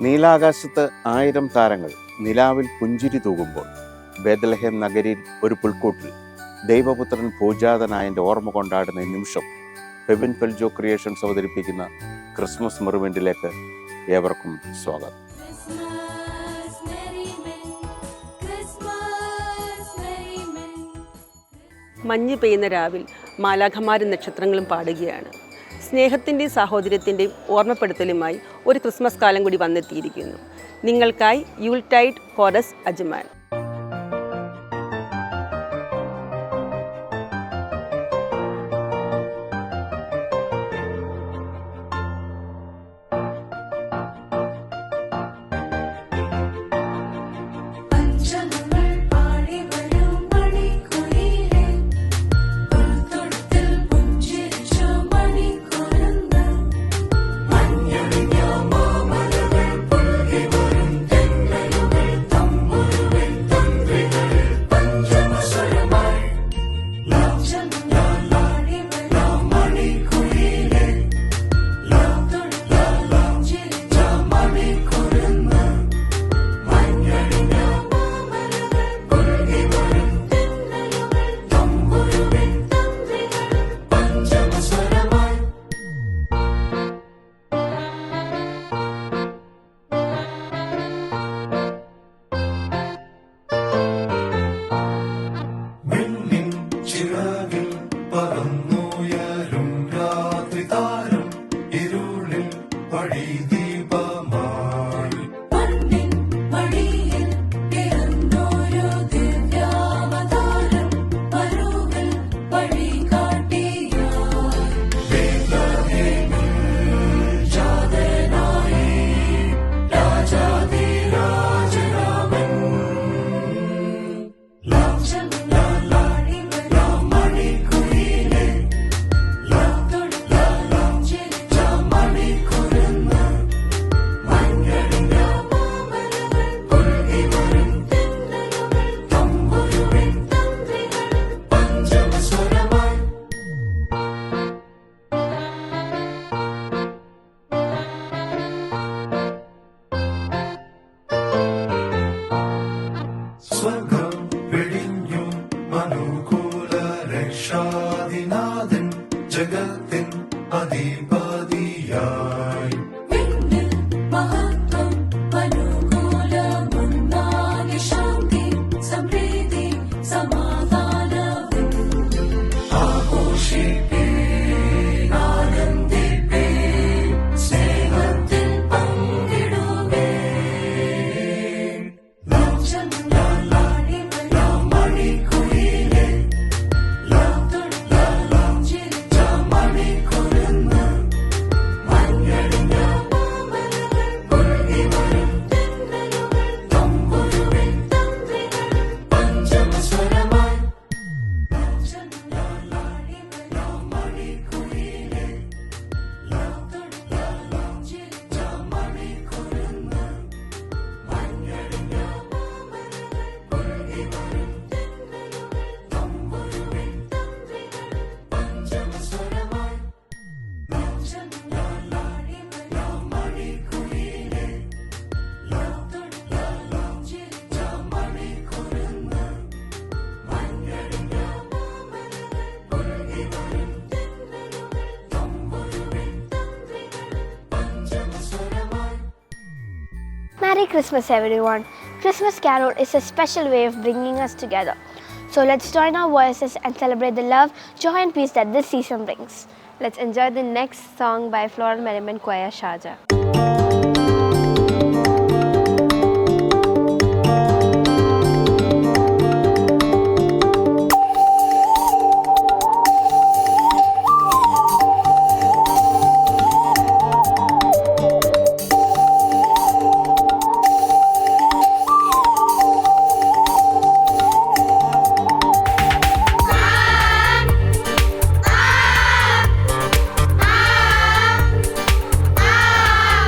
നീലാകാശത്ത് 1000 താരങ്ങൾ നിലാവിൽ പുഞ്ചിരി തൂകുമ്പോൾ ബേത്ലഹേം നഗരിയിൽ ഒരു പുൽക്കൂട്ടിൽ ദൈവപുത്രൻ പൂജാതനായൻ്റെ ഓർമ്മ കൊണ്ടാടുന്ന നിമിഷം ഫെബിൻ ഫെൽജോ ക്രിയേഷൻസ് അവതരിപ്പിക്കുന്ന ക്രിസ്മസ് മെറുവെൻറ്റിലേക്ക് ഏവർക്കും സ്വാഗതം. മഞ്ഞ് പെയ്യുന്ന രാവിൽ മാലാഖമാരും നക്ഷത്രങ്ങളും പാടുകയാണ്. സ്നേഹത്തിൻ്റെയും സാഹോദര്യത്തിൻ്റെയും ഓർമ്മപ്പെടുത്തലുമായി ഒരു ക്രിസ്മസ് കാലം കൂടി വന്നെത്തിയിരിക്കുന്നു. നിങ്ങൾക്കായി Yuletide chorus Ajman. Merry Christmas everyone. Christmas Carol is a special way of bringing us together. So let's join our voices and celebrate the love, joy and peace that this season brings. Let's enjoy the next song by Floral Merriment Choir Sharjah. Ah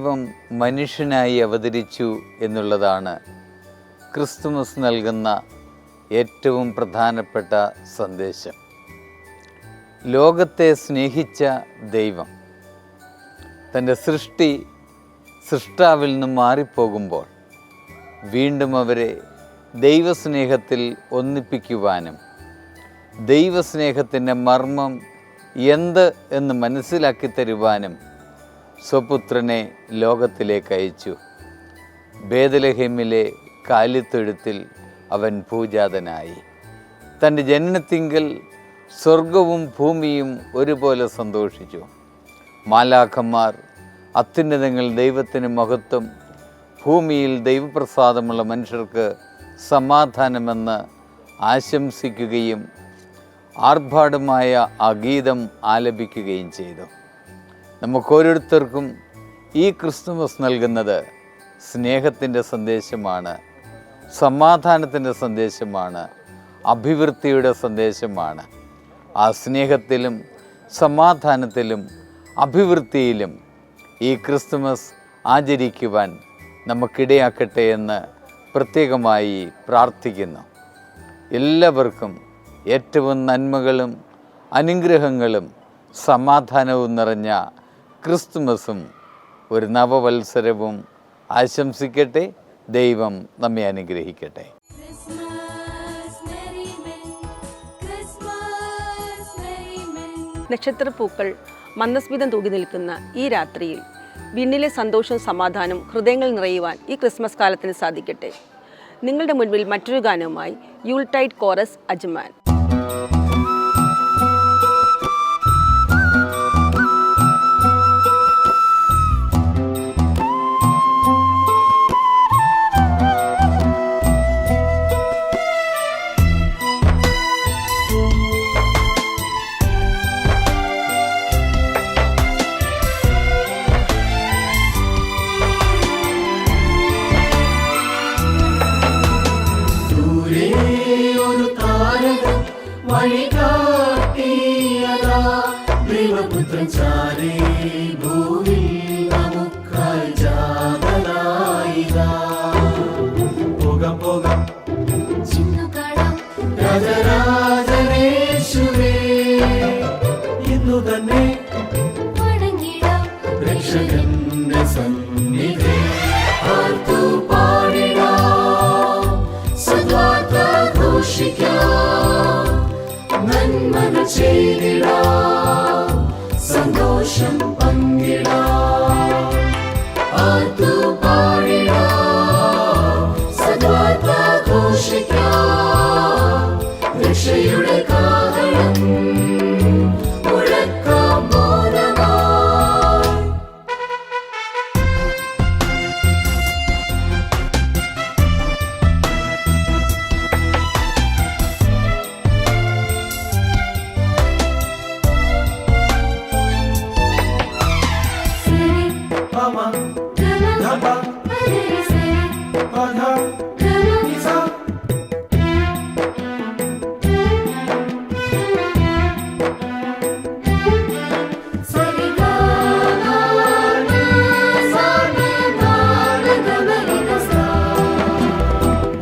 ദൈവം മനുഷ്യനായി അവതരിച്ചു എന്നുള്ളതാണ് Christmas നൽകുന്ന ഏറ്റവും പ്രധാനപ്പെട്ട സന്ദേശം. ലോകത്തെ സ്നേഹിച്ച ദൈവം തൻ്റെ സൃഷ്ടാവിൽ നിന്ന് മാറിപ്പോകുമ്പോൾ വീണ്ടും അവരെ ദൈവസ്നേഹത്തിൽ ഒന്നിപ്പിക്കുവാനും ദൈവസ്നേഹത്തിൻ്റെ മർമ്മം എന്ത് എന്ന് മനസ്സിലാക്കി തരുവാനും സ്വപുത്രനെ ലോകത്തിലേക്ക് അയച്ചു. ബേത്ലഹേമിലെ കാലിത്തൊഴുത്തിൽ അവൻ പൂജാതനായി. തൻ്റെ ജനനത്തിങ്കൽ സ്വർഗവും ഭൂമിയും ഒരുപോലെ സന്തോഷിച്ചു. മാലാഖന്മാർ അത്യുന്നതങ്ങൾ ദൈവത്തിന് മഹത്വം, ഭൂമിയിൽ ദൈവപ്രസാദമുള്ള മനുഷ്യർക്ക് സമാധാനമെന്ന് ആശംസിക്കുകയും ആർഭാടമായ ആ ഗീതം ആലപിക്കുകയും ചെയ്തു. നമുക്കോരോരുത്തർക്കും ഈ ക്രിസ്തുമസ് നൽകുന്നത് സ്നേഹത്തിൻ്റെ സന്ദേശമാണ്, സമാധാനത്തിൻ്റെ സന്ദേശമാണ്, അഭിവൃദ്ധിയുടെ സന്ദേശമാണ്. ആ സ്നേഹത്തിലും സമാധാനത്തിലും അഭിവൃദ്ധിയിലും ഈ ക്രിസ്തുമസ് ആചരിക്കുവാൻ നമുക്കിടയാക്കട്ടെ എന്ന് പ്രത്യേകമായി പ്രാർത്ഥിക്കുന്നു. എല്ലാവർക്കും ഏറ്റവും നന്മകളും അനുഗ്രഹങ്ങളും സമാധാനവും നിറഞ്ഞ ക്രിസ്തുമസും ഒരു നവവത്സരവും ആശംസിക്കട്ടെ. ദൈവം നമ്മെ അനുഗ്രഹിക്കട്ടെ. നക്ഷത്രപ്പൂക്കൾ മന്ദസ്മിതം തൂകി നിൽക്കുന്ന ഈ രാത്രിയിൽ വിണ്ണിലെ സന്തോഷവും സമാധാനവും ഹൃദയങ്ങൾ നിറയുവാൻ ഈ ക്രിസ്മസ് കാലത്തിന് സാധിക്കട്ടെ. നിങ്ങളുടെ മുൻപിൽ മറ്റൊരു ഗാനവുമായി യൂൾടൈഡ് കോറസ് അജ്മാൻ. സന്തോഷം പങ്കിടാം, ആർത്തുപാടിടാം, സദ്വാർത്താഘോഷിക്കാം, രക്ഷയുടെ കാഹളം മുഴക്കാം ബോധമായി.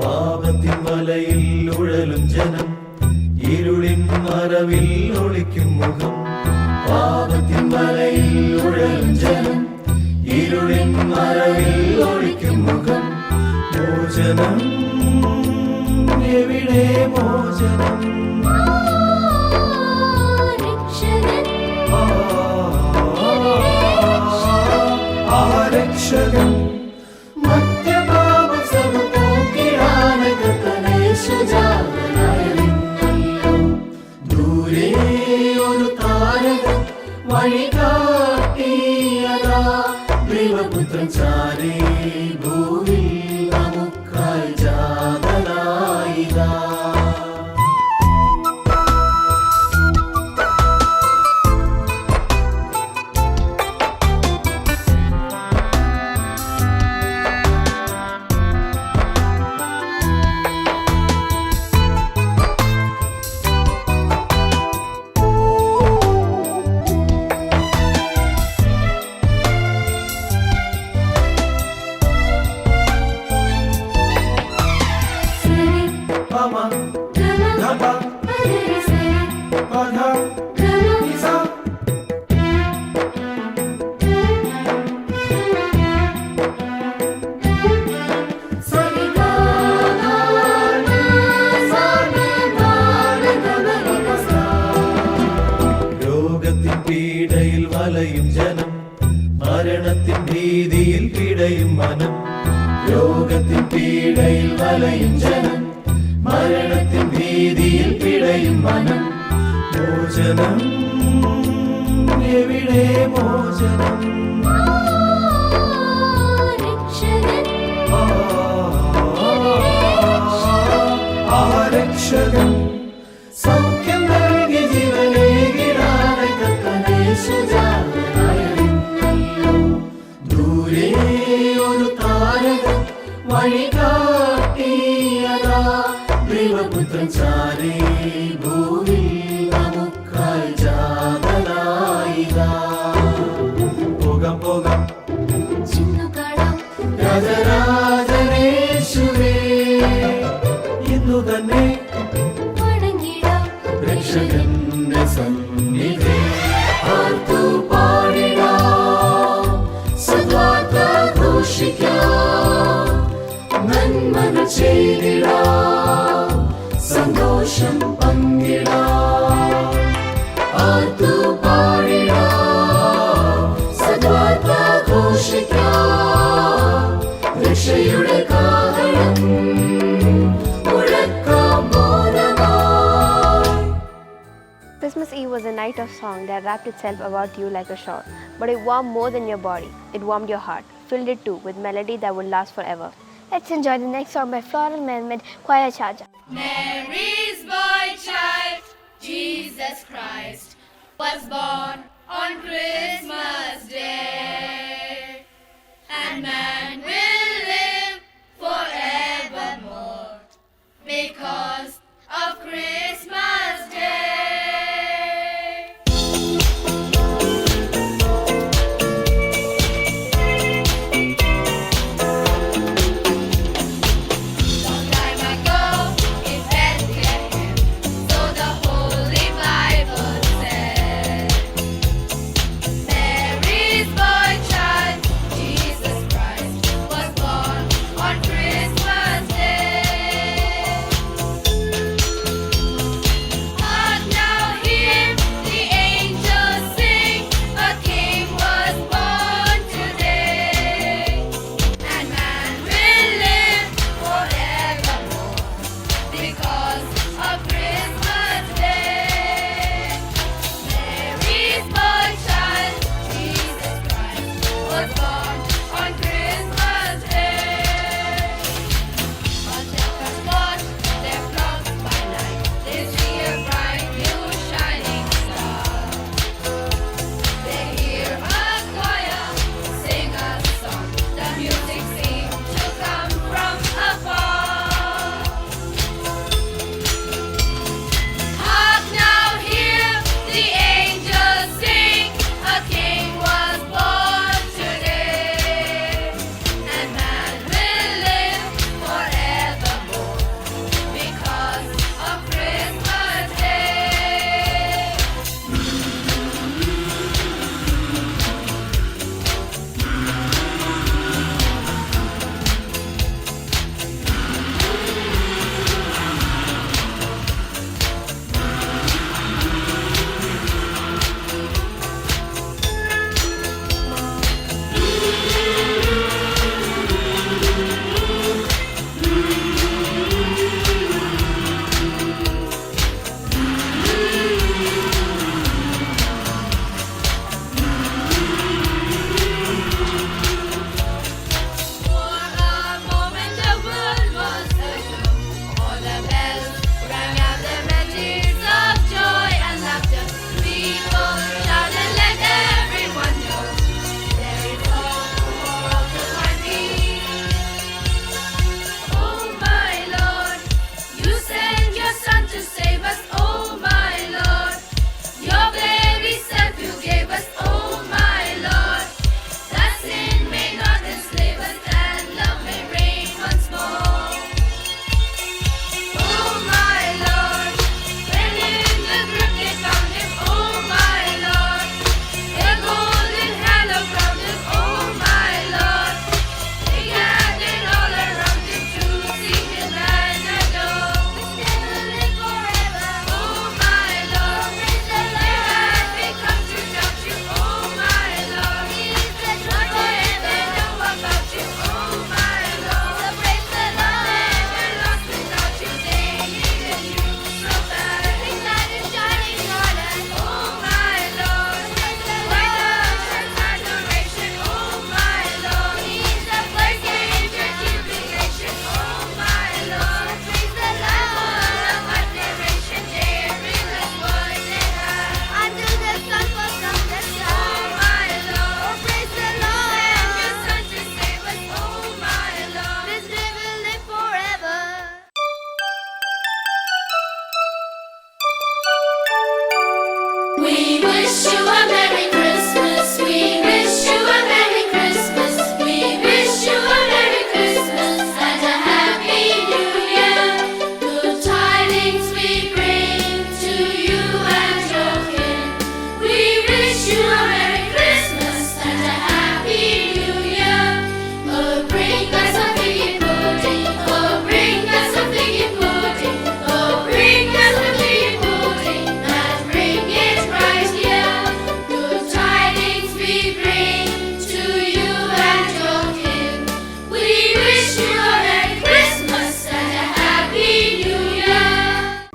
പാപത്തിൻ വലയിൽ ഉഴലും ജനം, ഇരുളിൻ മറവിൽ ഒളിക്കും മുഖം. പാപത്തിൻ വലയിൽ ഉഴലും ജനം, ഇരുളിൻ മറവിൽ ഒളിക്കും മുഖം. മോചനം എവിടെ മോചനം? രക്ഷകൻ മധ്യപാപം സമപോക്കിടാനകത്തനേശുജാതനായല്ലോ. ദൂരെ ഒരു താരകൻ വഴികാട്ടിയതാ, ദൈവപുത്രൻ ചാരേ ഭൂവിൽ നമുക്കായി ജാതനായിതാ. പിടയും മനം, രോഗത്തിൻ പീഡയിൽ വലയും ജനം, മരണത്തിൻ ഭീതിയിൽ പിടയും മനം. മോചനം എവിടെ മോചനം? രക്ഷകൻ സൗഖ്യം നൽകി ജീവനേകിടാതെ കത്തനേശു ജാതനായല്ലോ. ദൂരെ ഒരു താരകൻ വഴി കാട്ടിയതാ, ദൈവപുത്രൻ ചാരേ ഭൂവിൽ നമുക്കായി ജാതനായിതാ. പോകാം പോകാം രാജരാജനേശുവേ, ഇന്നു തന്നെ രക്ഷകന്റെ സന്നിധി ആർത്തു പാടിടാം, സദ്വാർത്ത ഘോഷിക്കാം, നന്മകൾ ചെയ്തിടാം, സന്തോഷം പങ്കിടാം. ആർത്തു പാടിടാം, സദ്വാർത്ത ഘോഷിക്കാം, രക്ഷയുടെ കാഹളം മുഴക്കാം ബോധമായി. Christmas Eve was a night of song that wrapped itself about you like a shawl, but it warmed more than your body. It warmed your heart, filled it too with melody that would last forever. Let's enjoy the next song by Floral Mermaid Choir Charger. Mary's boy child, Jesus Christ, was born on Christmas Day, and man will live forevermore because of Christmas Day. Long time ago in Bethlehem, so the Holy Bible said, Mary's boy child, Jesus Christ,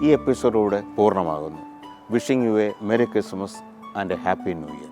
ഈ എപ്പിസോഡോടെ പൂർണ്ണമാകുന്നു. Wishing you A merry Christmas and A happy new year.